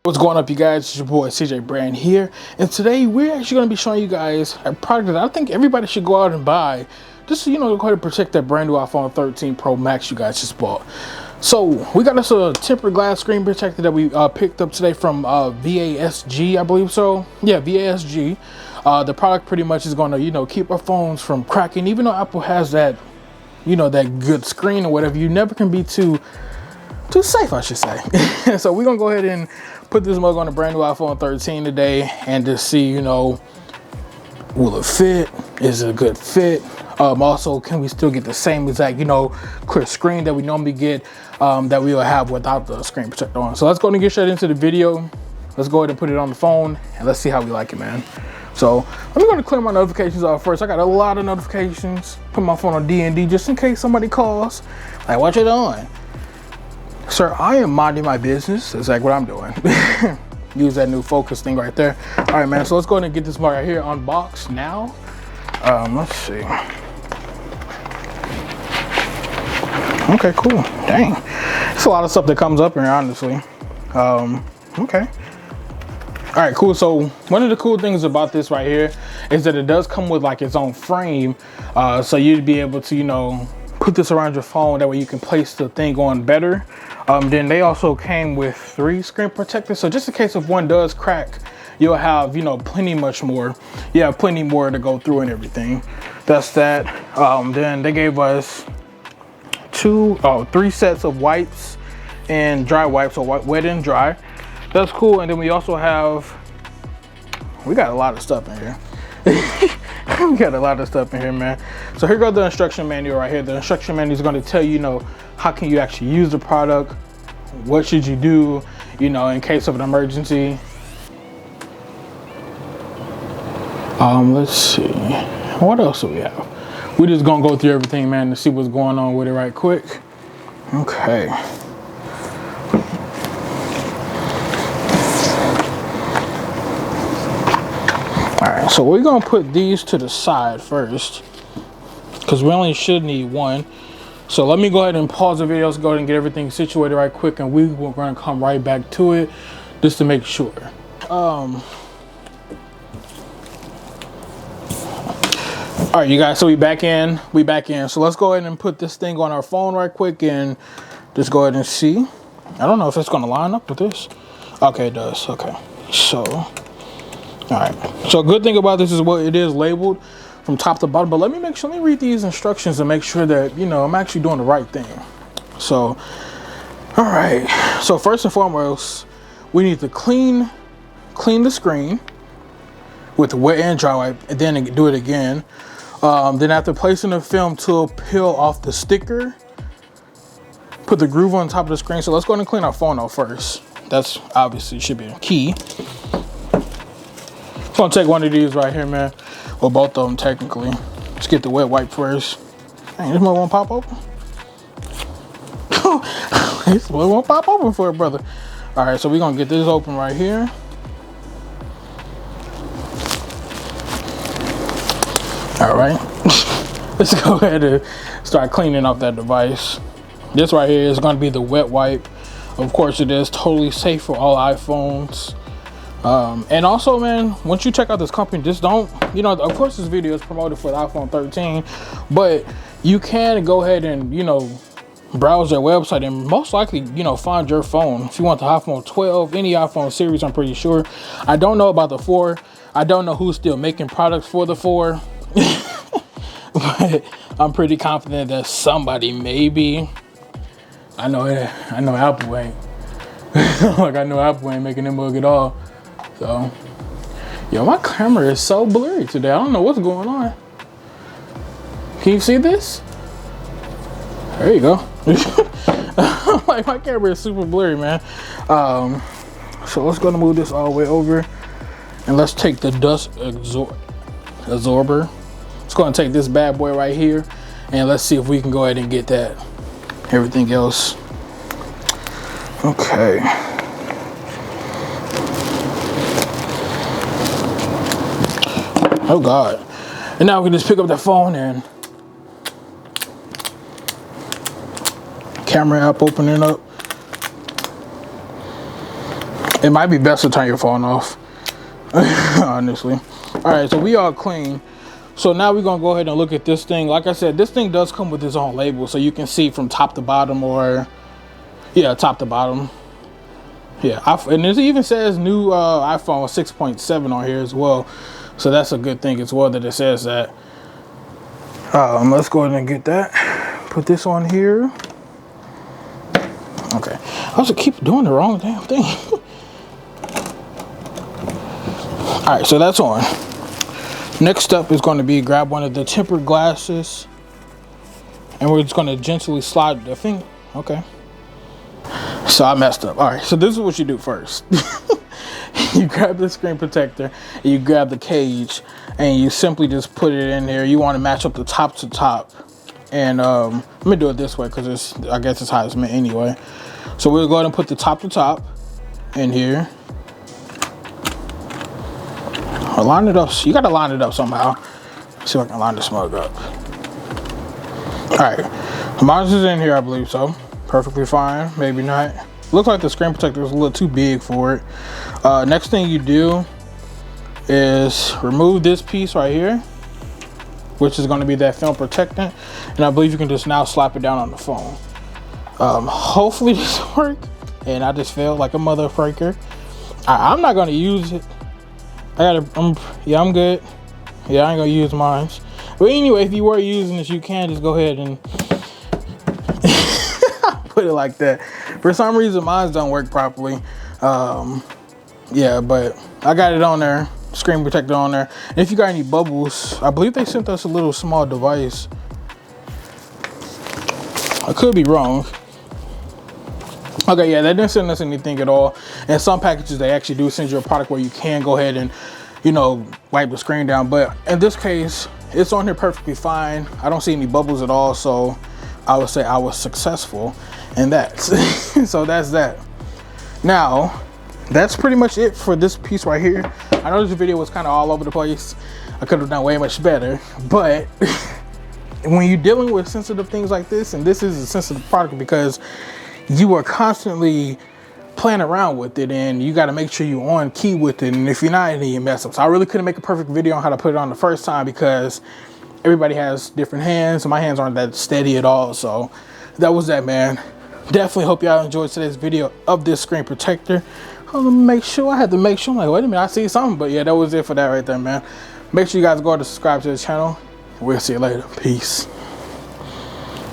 What's going up, you guys? It's your boy CJ Brand here, and today we're actually going to be showing you guys a product that I think everybody should go out and buy, just so, go ahead and protect that brand new iPhone 13 Pro Max you guys just bought. So we got us a tempered glass screen protector that we picked up today from VASG, I believe so. Yeah, VASG. The product pretty much is going to keep our phones from cracking, even though Apple has that that good screen or whatever. You never can be too safe, I should say. So we're gonna go ahead and put this mug on a brand new iPhone 13 today and just see, will it fit? Is it a good fit? Also, can we still get the same exact, clear screen that we normally get, that we will have without the screen protector on? So let's go ahead and get straight into the video. Let's go ahead and put it on the phone and let's see how we like it, man. So I'm going to clear my notifications off first. I got a lot of notifications. Put my phone on D&D just in case somebody calls. Like, what you doing? Sir, I am minding my business. That's like what I'm doing. Use that new focus thing right there. All right, man. So let's go ahead and get this mug right here unboxed now. Let's see. Okay, cool. Dang. It's a lot of stuff that comes up here, honestly. Okay. All right, cool. So one of the cool things about this right here is that it does come with like its own frame. So you'd be able to, put this around your phone. That way you can place the thing on better. Then they also came with 3 screen protectors. So just in case if one does crack, you'll have, plenty more. You have plenty more to go through and everything. That's that. Then they gave us 3 sets of wipes and dry wipes, so wet and dry. That's cool. And then we also we got a lot of stuff in here. We got a lot of stuff in here, man. So here goes the instruction manual right here. The instruction manual is going to tell you, how can you actually use the product, what should you do, in case of an emergency. Let's see, what else do we have? We're just gonna go through everything, man, to see what's going on with it right quick. Okay. Alright, so we're gonna put these to the side first, because we only should need one. So let me go ahead and pause the video. Let's go ahead and get everything situated right quick, and we're gonna come right back to it just to make sure. All right, you guys, so we back in. So let's go ahead and put this thing on our phone right quick and just go ahead and see. I don't know if it's gonna line up with this. Okay, it does. Okay, so all right. So a good thing about this is what it is labeled from top to bottom. But let me read these instructions and make sure that I'm actually doing the right thing. So, all right. So first and foremost, we need to clean the screen with wet and dry wipe, and then do it again. Then after placing the film tool, peel off the sticker. Put the groove on top of the screen. So let's go ahead and clean our phone out first. That's obviously should be a key. I'm gonna take one of these right here, man. Well, both of them technically. Let's get the wet wipe first. Dang, this one won't pop open. This one won't pop open for it, brother. All right, so we're gonna get this open right here. All right, let's go ahead and start cleaning off that device. This right here is gonna be the wet wipe. Of course, it is totally safe for all iPhones. And also, man, once you check out this company, just don't, of course this video is promoted for the iPhone 13, but you can go ahead and, browse their website and most likely, find your phone. If you want the iPhone 12, any iPhone series, I'm pretty sure. I don't know about the 4. I don't know who's still making products for the 4. But I'm pretty confident that somebody maybe. I know Apple ain't. Like, I know Apple ain't making them mug at all. So, yo, my camera is so blurry today. I don't know what's going on. Can you see this? There you go. Like, my camera is super blurry, man. So let's go and move this all the way over, and let's take the dust absorber. Let's go and take this bad boy right here, and let's see if we can go ahead and get that. Everything else. Okay. Oh God. And now we can just pick up the phone and camera app opening up. It might be best to turn your phone off, honestly. All right, so we are clean. So now we're gonna go ahead and look at this thing. Like I said, this thing does come with its own label, so you can see from top to bottom, or yeah, top to bottom. Yeah, and it even says new iPhone 6.7 on here as well. So that's a good thing as well that it says that. Let's go ahead and get that. Put this on here. Okay, I also keep doing the wrong damn thing. All right, so that's on. Next step is going to be grab one of the tempered glasses, and we're just going to gently slide the finger. Okay. So I messed up. All right, so this is what you do first. You grab the screen protector, and you grab the cage, and you simply just put it in there. You want to match up the top to top. And let me do it this way because I guess it's how it's meant anyway. So we'll go ahead and put the top to top in here. Or line it up. You got to line it up somehow. Let's see if I can line this mug up. All right, mine is in here, I believe so. Perfectly fine, maybe not. Looks like the screen protector is a little too big for it. Next thing you do is remove this piece right here, which is going to be that film protectant, and I believe you can just now slap it down on the phone. Hopefully this work, and I just felt like a motherfucker. I'm not going to use it. Yeah, I'm good. Yeah, I ain't gonna use mine. But anyway, if you were using this, you can just go ahead and put it like that. For some reason, mine don't work properly. Yeah, but I got it on there, screen protector on there. And if you got any bubbles, I believe they sent us a little small device. I could be wrong. Okay, yeah, they didn't send us anything at all. And some packages, they actually do send you a product where you can go ahead and, you know, wipe the screen down. But in this case, it's on here perfectly fine. I don't see any bubbles at all, so I would say I was successful in that. So that's that. Now, that's pretty much it for this piece right here. I know this video was kind of all over the place. I could have done way much better, but when you're dealing with sensitive things like this, and this is a sensitive product because you are constantly playing around with it, and you got to make sure you're on key with it. And if you're not, then you mess up. So I really couldn't make a perfect video on how to put it on the first time because everybody has different hands. My hands aren't that steady at all. So that was that, man. Definitely hope y'all enjoyed today's video of this screen protector. I'm gonna make sure. I had to make sure. I'm like, wait a minute, I see something. But yeah, that was it for that right there, man. Make sure you guys go to subscribe to the channel. We'll see you later. Peace.